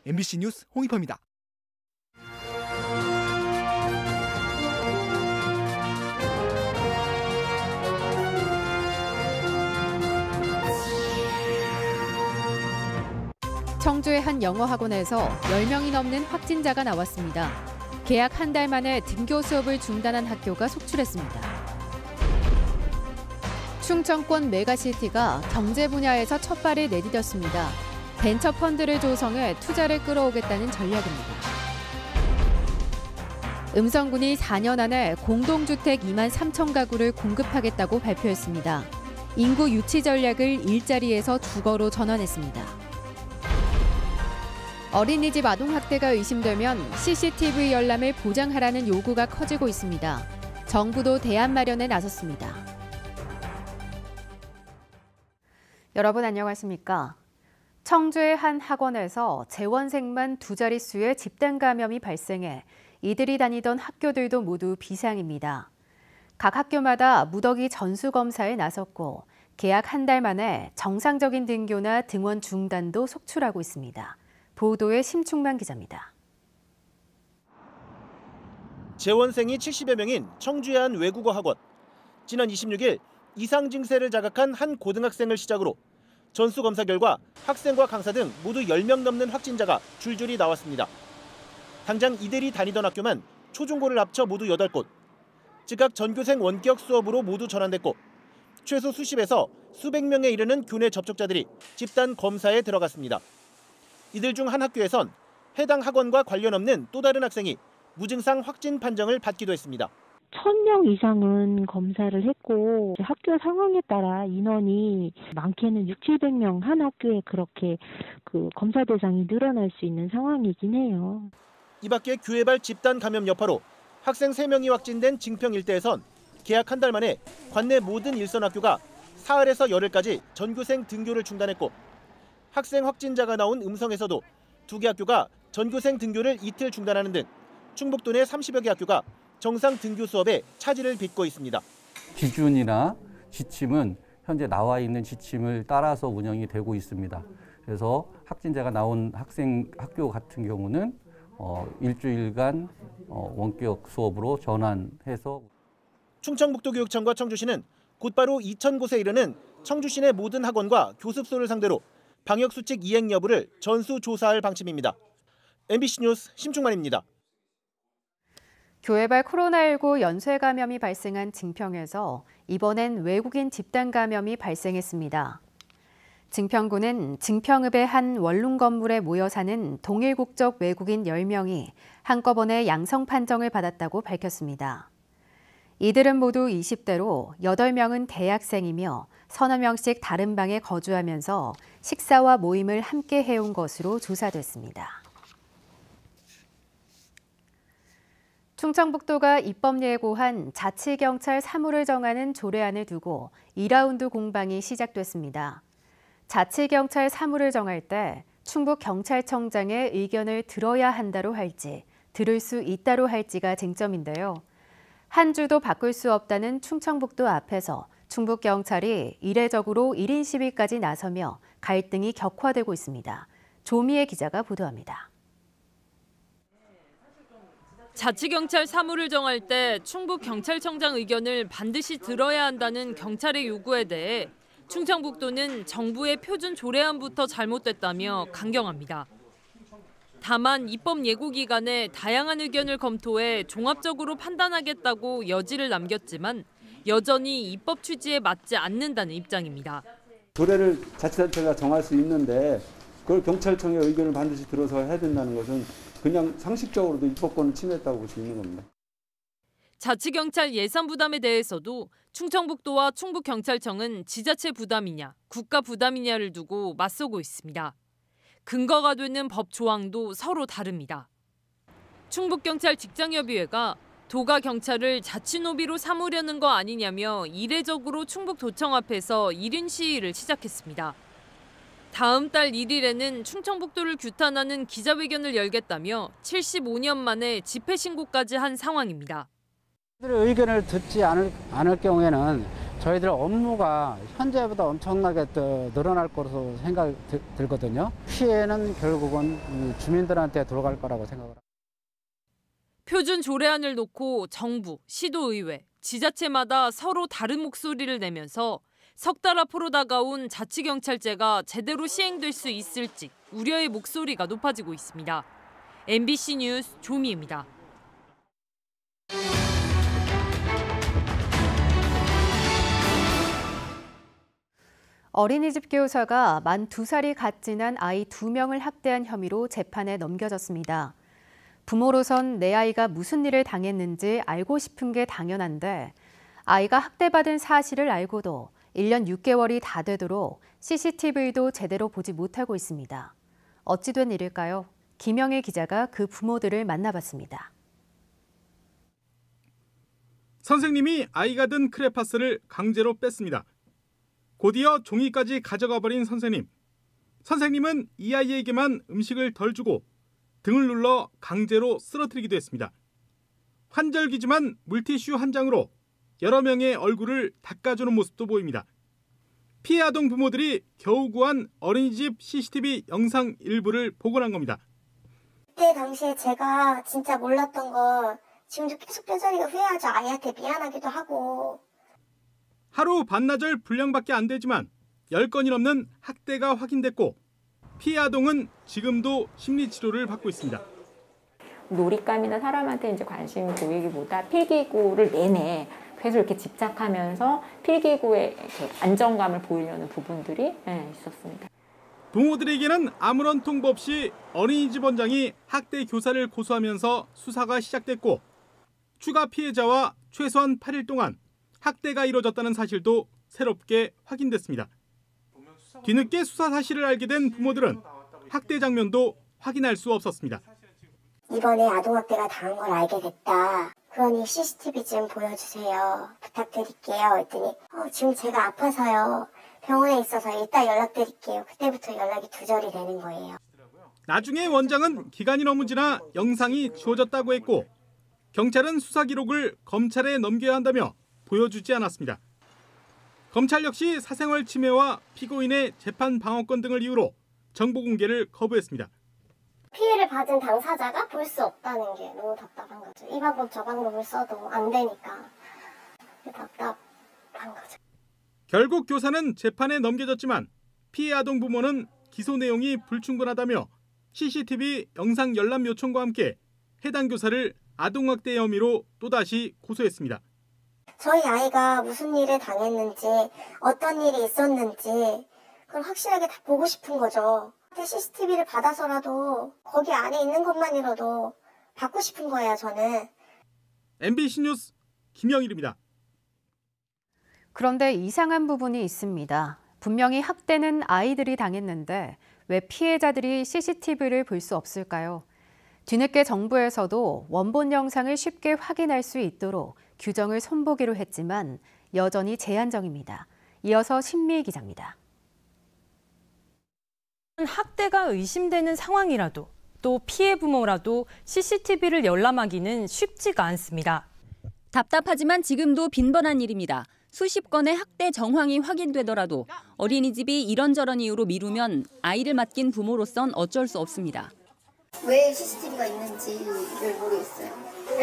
MBC 뉴스 홍익표입니다. 청주의 한 영어학원에서 10명이 넘는 확진자가 나왔습니다. 개학 한 달 만에 등교 수업을 중단한 학교가 속출했습니다. 충청권 메가시티가 경제 분야에서 첫 발을 내디뎠습니다. 벤처 펀드를 조성해 투자를 끌어오겠다는 전략입니다. 음성군이 4년 안에 공동주택 2만 3천 가구를 공급하겠다고 발표했습니다. 인구 유치 전략을 일자리에서 주거로 전환했습니다. 어린이집 아동학대가 의심되면 CCTV 열람을 보장하라는 요구가 커지고 있습니다. 정부도 대안 마련에 나섰습니다. 여러분 안녕하십니까? 청주의 한 학원에서 재원생만 2자릿수의 집단 감염이 발생해 이들이 다니던 학교들도 모두 비상입니다. 각 학교마다 무더기 전수검사에 나섰고 개학 한 달 만에 정상적인 등교나 등원 중단도 속출하고 있습니다. 보도에 심충만 기자입니다. 재원생이 70여 명인 청주의 한 외국어 학원. 지난 26일 이상 증세를 자각한 한 고등학생을 시작으로 전수검사 결과 학생과 강사 등 모두 10명 넘는 확진자가 줄줄이 나왔습니다. 당장 이들이 다니던 학교만 초중고를 합쳐 모두 8곳. 즉각 전교생 원격 수업으로 모두 전환됐고 최소 수십에서 수백 명에 이르는 교내 접촉자들이 집단 검사에 들어갔습니다. 이들 중 한 학교에선 해당 학원과 관련 없는 또 다른 학생이 무증상 확진 판정을 받기도 했습니다. 1000명 이상은 검사를 했고 학교 상황에 따라 인원이 많게는 600~700명 한 학교에 그렇게 검사 대상이 늘어날 수 있는 상황이긴 해요. 이 밖에 교회발 집단 감염 여파로 학생 3명이 확진된 증평 일대에선 개학 한 달 만에 관내 모든 일선 학교가 사흘에서 열흘까지 전교생 등교를 중단했고 학생 확진자가 나온 음성에서도 2개 학교가 전교생 등교를 이틀 중단하는 등 충북도 내 30여 개 학교가 정상 등교 수업에 차질을 빚고 있습니다. 기준이나 지침은 현재 나와 있는 지침을 따라서 운영이 되고 있습니다. 그래서 확진자가 나온 학교 같은 경우는 일주일간 원격 수업으로 전환해서 충청북도교육청과 청주시는 곧바로 2,000곳에 이르는 청주시 내 모든 학원과 교습소를 상대로 방역수칙 이행 여부를 전수조사할 방침입니다. MBC 뉴스 심충만입니다. 교회발 코로나19 연쇄 감염이 발생한 증평에서 이번엔 외국인 집단 감염이 발생했습니다. 증평구는 증평읍의 한 원룸 건물에 모여 사는 동일 국적 외국인 10명이 한꺼번에 양성 판정을 받았다고 밝혔습니다. 이들은 모두 20대로 8명은 대학생이며 서너 명씩 다른 방에 거주하면서 식사와 모임을 함께 해온 것으로 조사됐습니다. 충청북도가 입법 예고한 자치경찰 사무를 정하는 조례안을 두고 2라운드 공방이 시작됐습니다. 자치경찰 사무를 정할 때 충북경찰청장의 의견을 들어야 한다로 할지, 들을 수 있다로 할지가 쟁점인데요. 한 주도 바꿀 수 없다는 충청북도 앞에서 충북경찰이 이례적으로 1인 시위까지 나서며 갈등이 격화되고 있습니다. 조미애 기자가 보도합니다. 자치경찰 사무를 정할 때 충북경찰청장 의견을 반드시 들어야 한다는 경찰의 요구에 대해 충청북도는 정부의 표준 조례안부터 잘못됐다며 강경합니다. 다만 입법 예고 기간에 다양한 의견을 검토해 종합적으로 판단하겠다고 여지를 남겼지만 여전히 입법 취지에 맞지 않는다는 입장입니다. 조례를 자치단체가 정할 수 있는데 그걸 경찰청의 의견을 반드시 들어서 해야 된다는 것은 그냥 상식적으로도 입법권을 침해했다고 볼 수 있는 겁니다. 자치경찰 예산 부담에 대해서도 충청북도와 충북경찰청은 지자체 부담이냐, 국가 부담이냐를 두고 맞서고 있습니다. 근거가 되는 법 조항도 서로 다릅니다. 충북경찰 직장협의회가 도가 경찰을 자치노비로 삼으려는 거 아니냐며 이례적으로 충북도청 앞에서 1인 시위를 시작했습니다. 다음 달 1일에는 충청북도를 규탄하는 기자회견을 열겠다며 75년 만에 집회 신고까지 한 상황입니다. 그들의 의견을 듣지 않을 경우에는 저희들 업무가 현재보다 엄청나게 늘어날 거로 생각이 들거든요. 피해는 결국은 주민들한테 돌아갈 거라고 생각을 합니다. 표준 조례안을 놓고 정부, 시도의회, 지자체마다 서로 다른 목소리를 내면서 석 달 앞으로 다가온 자치경찰제가 제대로 시행될 수 있을지 우려의 목소리가 높아지고 있습니다. MBC 뉴스 조미입니다. 어린이집 교사가 만 2살이 갓 지난 아이 2명을 학대한 혐의로 재판에 넘겨졌습니다. 부모로선 내 아이가 무슨 일을 당했는지 알고 싶은 게 당연한데 아이가 학대받은 사실을 알고도 1년 6개월이 다 되도록 CCTV도 제대로 보지 못하고 있습니다. 어찌 된 일일까요? 김영애 기자가 그 부모들을 만나봤습니다. 선생님이 아이가 든 크레파스를 강제로 뺐습니다. 곧이어 종이까지 가져가 버린 선생님. 선생님은 이 아이에게만 음식을 덜 주고 등을 눌러 강제로 쓰러뜨리기도 했습니다. 환절기지만 물티슈 한 장으로 여러 명의 얼굴을 닦아주는 모습도 보입니다. 피해 아동 부모들이 겨우 구한 어린이집 CCTV 영상 일부를 복원한 겁니다. 그때 당시에 제가 진짜 몰랐던 거 지금도 계속 뼈저리가 후회하죠. 아이한테 미안하기도 하고. 하루 반나절 분량밖에 안 되지만 10건이 넘는 학대가 확인됐고 피해 아동은 지금도 심리치료를 받고 있습니다. 놀잇감이나 사람한테 이제 관심 보이기보다 필기구를 내내 계속 이렇게 집착하면서 필기구의 안정감을 보이려는 부분들이 있었습니다. 부모들에게는 아무런 통보 없이 어린이집 원장이 학대 교사를 고소하면서 수사가 시작됐고 추가 피해자와 최소한 8일 동안 학대가 이뤄졌다는 사실도 새롭게 확인됐습니다. 뒤늦게 수사 사실을 알게 된 부모들은 학대 장면도 확인할 수 없었습니다. 이번에 아동학대가 당한 걸 알게 됐다. 그러니 CCTV 좀 보여주세요. 부탁드릴게요. 했더니 지금 제가 아파서요. 병원에 있어서 이따 연락드릴게요. 그때부터 연락이 두절이 되는 거예요. 나중에 원장은 기간이 너무 지나 영상이 지워졌다고 했고 경찰은 수사 기록을 검찰에 넘겨야 한다며 보여주지 않았습니다. 검찰 역시 사생활 침해와 피고인의 재판 방어권 등을 이유로 정보 공개를 거부했습니다. 피해를 받은 당사자가 볼 수 없다는 게 너무 답답한 거죠. 이 방법 저 방법을 써도 안 되니까 답답한 거죠. 결국 교사는 재판에 넘겨졌지만 피해 아동 부모는 기소 내용이 불충분하다며 CCTV 영상 열람 요청과 함께 해당 교사를 아동학대 혐의로 또다시 고소했습니다. 저희 아이가 무슨 일을 당했는지 어떤 일이 있었는지 그걸 확실하게 다 보고 싶은 거죠. CCTV를 받아서라도 거기 안에 있는 것만이라도 받고 싶은 거예요, 저는. MBC 뉴스 김영일입니다. 그런데 이상한 부분이 있습니다. 분명히 학대는 아이들이 당했는데 왜 피해자들이 CCTV를 볼 수 없을까요? 뒤늦게 정부에서도 원본 영상을 쉽게 확인할 수 있도록 규정을 손보기로 했지만 여전히 제한적입니다. 이어서 신미희 기자입니다. 학대가 의심되는 상황이라도 또 피해 부모라도 CCTV를 열람하기는 쉽지가 않습니다. 답답하지만 지금도 빈번한 일입니다. 수십 건의 학대 정황이 확인되더라도 어린이집이 이런저런 이유로 미루면 아이를 맡긴 부모로선 어쩔 수 없습니다. 왜 CCTV가 있는지를 모르겠어요.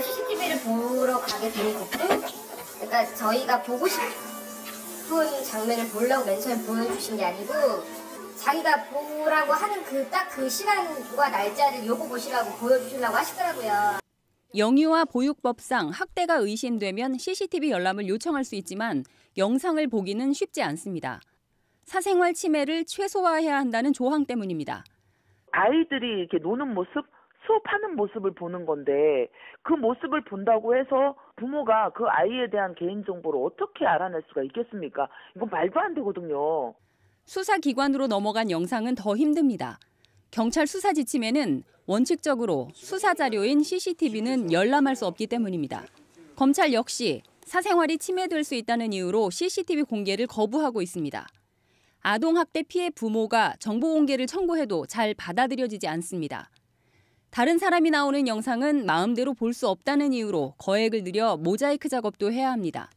CCTV를 보러 가게 된 것도 그러니까 저희가 보고 싶은 장면을 보려고 맨 처음에 보여주신 게 아니고 자기가 보라고 하는 그 시간과 날짜를 요거 보시라고 보여주시려고 하시더라고요. 영유아 보육법상 학대가 의심되면 CCTV 열람을 요청할 수 있지만 영상을 보기는 쉽지 않습니다. 사생활 침해를 최소화해야 한다는 조항 때문입니다. 아이들이 이렇게 노는 모습, 수업하는 모습을 보는 건데 그 모습을 본다고 해서 부모가 그 아이에 대한 개인정보를 어떻게 알아낼 수가 있겠습니까? 이건 말도 안 되거든요. 수사기관으로 넘어간 영상은 더 힘듭니다. 경찰 수사 지침에는 원칙적으로 수사 자료인 CCTV는 열람할 수 없기 때문입니다. 검찰 역시 사생활이 침해될 수 있다는 이유로 CCTV 공개를 거부하고 있습니다. 아동학대 피해 부모가 정보 공개를 청구해도 잘 받아들여지지 않습니다. 다른 사람이 나오는 영상은 마음대로 볼 수 없다는 이유로 거액을 들여 모자이크 작업도 해야 합니다.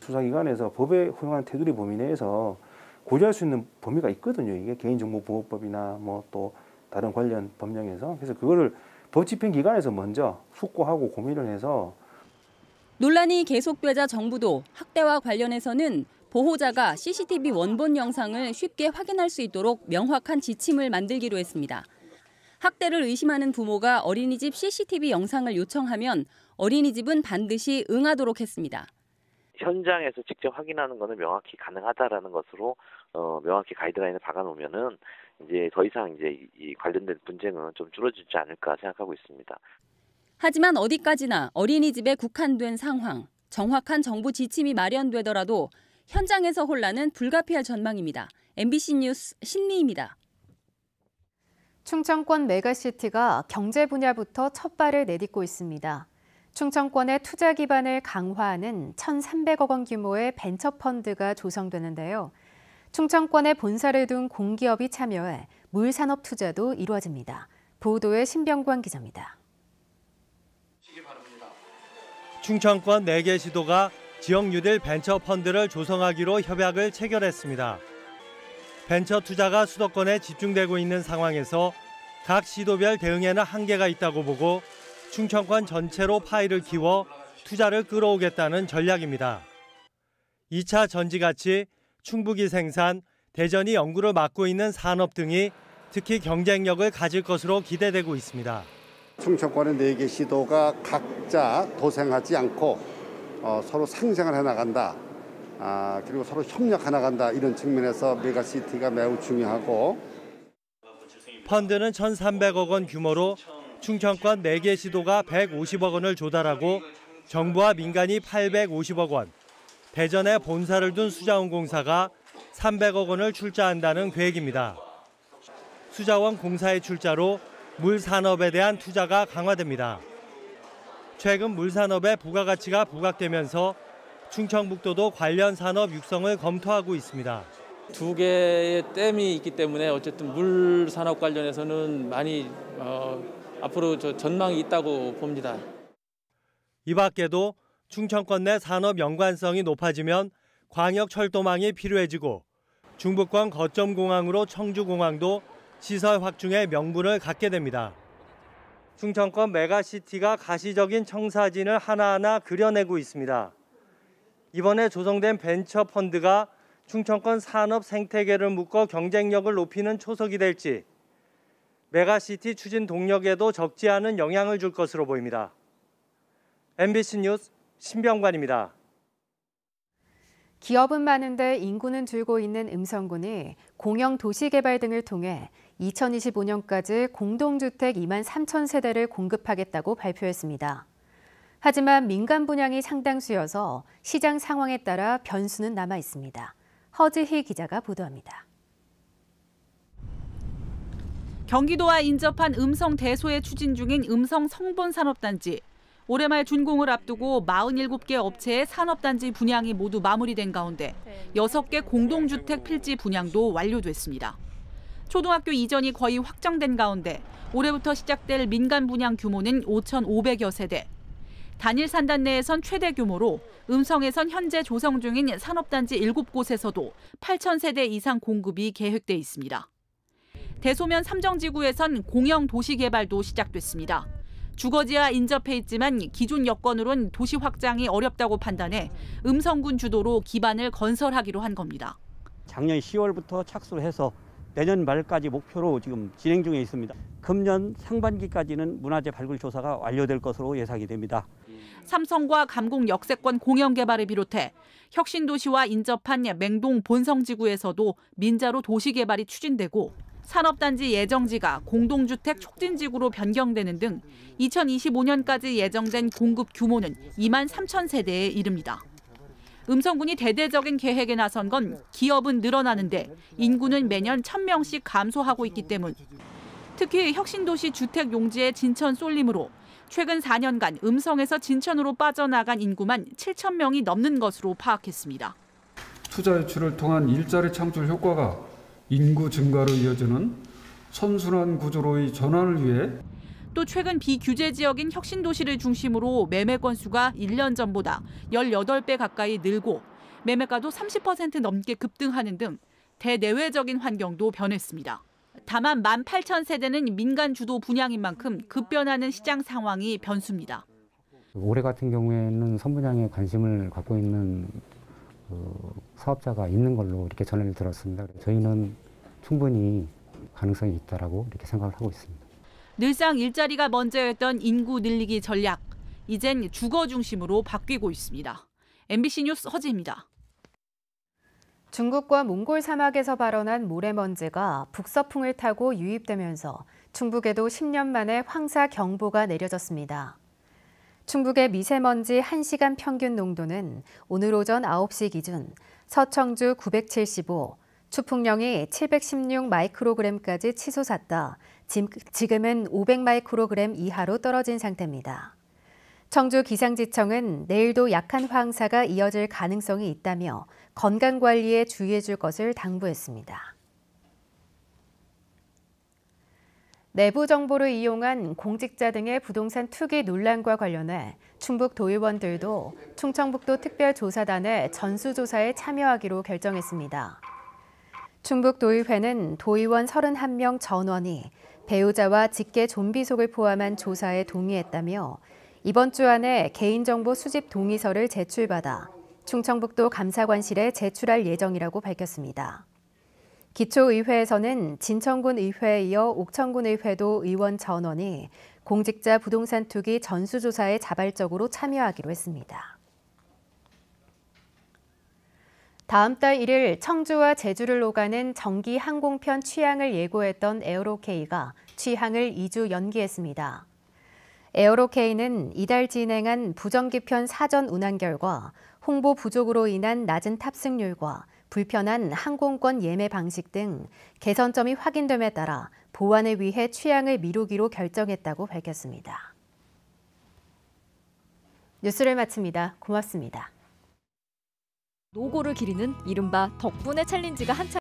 수사기관에서 법에 허용한 테두리 범위 내에서 고려할 수 있는 범위가 있거든요. 이게 개인정보보호법이나 뭐 또 다른 관련 법령에서. 그래서 그거를 법 집행기관에서 먼저 숙고하고 고민을 해서. 논란이 계속되자 정부도 학대와 관련해서는 보호자가 CCTV 원본 영상을 쉽게 확인할 수 있도록 명확한 지침을 만들기로 했습니다. 학대를 의심하는 부모가 어린이집 CCTV 영상을 요청하면 어린이집은 반드시 응하도록 했습니다. 현장에서 직접 확인하는 것은 명확히 가능하다라는 것으로 명확히 가이드라인을 박아놓으면은 이제 더 이상 이제 이 관련된 분쟁은 좀 줄어들지 않을까 생각하고 있습니다. 하지만 어디까지나 어린이집에 국한된 상황, 정확한 정부 지침이 마련되더라도 현장에서 혼란은 불가피할 전망입니다. MBC 뉴스 신미입니다. 충청권 메가시티가 경제 분야부터 첫 발을 내딛고 있습니다. 충청권의 투자 기반을 강화하는 1,300억 원 규모의 벤처펀드가 조성되는데요. 충청권에 본사를 둔 공기업이 참여해 물산업 투자도 이루어집니다. 보도에 신병관 기자입니다. 충청권 4개 시도가 지역 뉴딜 벤처펀드를 조성하기로 협약을 체결했습니다. 벤처 투자가 수도권에 집중되고 있는 상황에서 각 시도별 대응에는 한계가 있다고 보고 충청권 전체로 파이를 키워 투자를 끌어오겠다는 전략입니다. 2차 전지가치, 충북이 생산, 대전이 연구를 맡고 있는 산업 등이 특히 경쟁력을 가질 것으로 기대되고 있습니다. 충청권의 4개 시도가 각자 도생하지 않고 서로 상생을 해나간다. 그리고 서로 협력해 나간다. 이런 측면에서 메가시티가 매우 중요하고. 펀드는 1,300억 원 규모로 충청권 4개 시도가 150억 원을 조달하고 정부와 민간이 850억 원, 대전에 본사를 둔 수자원공사가 300억 원을 출자한다는 계획입니다. 수자원 공사의 출자로 물산업에 대한 투자가 강화됩니다. 최근 물산업의 부가가치가 부각되면서 충청북도도 관련 산업 육성을 검토하고 있습니다. 2개의 댐이 있기 때문에 어쨌든 물 산업 관련해서는 많이 앞으로 전망이 있다고 봅니다. 이 밖에도 충청권 내 산업 연관성이 높아지면 광역철도망이 필요해지고 중부권 거점공항으로 청주공항도 시설 확충의 명분을 갖게 됩니다. 충청권 메가시티가 가시적인 청사진을 하나하나 그려내고 있습니다. 이번에 조성된 벤처펀드가 충청권 산업 생태계를 묶어 경쟁력을 높이는 초석이 될지 메가시티 추진 동력에도 적지 않은 영향을 줄 것으로 보입니다. MBC 뉴스 신병관입니다. 기업은 많은데 인구는 줄고 있는 음성군이 공영 도시개발 등을 통해 2025년까지 공동주택 2만 3천 세대를 공급하겠다고 발표했습니다. 하지만 민간 분양이 상당수여서 시장 상황에 따라 변수는 남아 있습니다. 허지희 기자가 보도합니다. 경기도와 인접한 음성 대소에 추진 중인 음성 성본산업단지. 올해 말 준공을 앞두고 47개 업체의 산업단지 분양이 모두 마무리된 가운데 6개 공동주택 필지 분양도 완료됐습니다. 초등학교 이전이 거의 확정된 가운데 올해부터 시작될 민간 분양 규모는 5,500여 세대. 단일 산단 내에선 최대 규모로 음성에선 현재 조성 중인 산업단지 7곳에서도 8,000세대 이상 공급이 계획돼 있습니다. 대소면 삼정지구에선 공영 도시개발도 시작됐습니다. 주거지와 인접해 있지만 기존 여건으론 도시 확장이 어렵다고 판단해 음성군 주도로 기반을 건설하기로 한 겁니다. 작년 10월부터 착수를 해서 내년 말까지 목표로 지금 진행 중에 있습니다. 금년 상반기까지는 문화재 발굴 조사가 완료될 것으로 예상이 됩니다. 삼성과 감곡 역세권 공영 개발을 비롯해 혁신도시와 인접한 맹동 본성지구에서도 민자로 도시 개발이 추진되고 산업단지 예정지가 공동주택 촉진지구로 변경되는 등 2025년까지 예정된 공급 규모는 2만 3천 세대에 이릅니다. 음성군이 대대적인 계획에 나선 건 기업은 늘어나는데 인구는 매년 1,000명씩 감소하고 있기 때문. 특히 혁신도시 주택 용지의 진천 쏠림으로 최근 4년간 음성에서 진천으로 빠져나간 인구만 7,000명이 넘는 것으로 파악했습니다. 투자 유치를 통한 일자리 창출 효과가 인구 증가로 이어지는 선순환 구조로의 전환을 위해 또 최근 비규제 지역인 혁신도시를 중심으로 매매 건수가 1년 전보다 18배 가까이 늘고 매매가도 30% 넘게 급등하는 등 대내외적인 환경도 변했습니다. 다만 18,000세대는 민간 주도 분양인 만큼 급변하는 시장 상황이 변수입니다. 올해 같은 경우에는 선분양에 관심을 갖고 있는 사업자가 있는 걸로 이렇게 전해를 들었습니다. 저희는 충분히 가능성이 있다라고 이렇게 생각을 하고 있습니다. 늘상 일자리가 먼저였던 인구 늘리기 전략, 이젠 주거 중심으로 바뀌고 있습니다. MBC 뉴스 허지입니다. 중국과 몽골 사막에서 발원한 모래먼지가 북서풍을 타고 유입되면서 충북에도 10년 만에 황사 경보가 내려졌습니다. 충북의 미세먼지 1시간 평균 농도는 오늘 오전 9시 기준 서청주 975, 추풍령이 716 마이크로그램까지 치솟았다. 지금은 500 마이크로그램 이하로 떨어진 상태입니다. 청주 기상지청은 내일도 약한 황사가 이어질 가능성이 있다며 건강관리에 주의해 줄 것을 당부했습니다. 내부 정보를 이용한 공직자 등의 부동산 투기 논란과 관련해 충북 도의원들도 충청북도 특별조사단의 전수조사에 참여하기로 결정했습니다. 충북도의회는 도의원 31명 전원이 배우자와 직계 좀비속을 포함한 조사에 동의했다며 이번 주 안에 개인정보 수집 동의서를 제출받아 충청북도 감사관실에 제출할 예정이라고 밝혔습니다. 기초의회에서는 진천군 의회에 이어 옥천군 의회도 의원 전원이 공직자 부동산 투기 전수조사에 자발적으로 참여하기로 했습니다. 다음 달 1일 청주와 제주를 오가는 정기 항공편 취항을 예고했던 에어로케이가 취항을 2주 연기했습니다. 에어로케이는 이달 진행한 부정기편 사전 운항 결과 홍보 부족으로 인한 낮은 탑승률과 불편한 항공권 예매 방식 등 개선점이 확인됨에 따라 보완을 위해 취항을 미루기로 결정했다고 밝혔습니다. 뉴스를 마칩니다. 고맙습니다. 노고를 기리는 이른바 덕분에 챌린지가 한창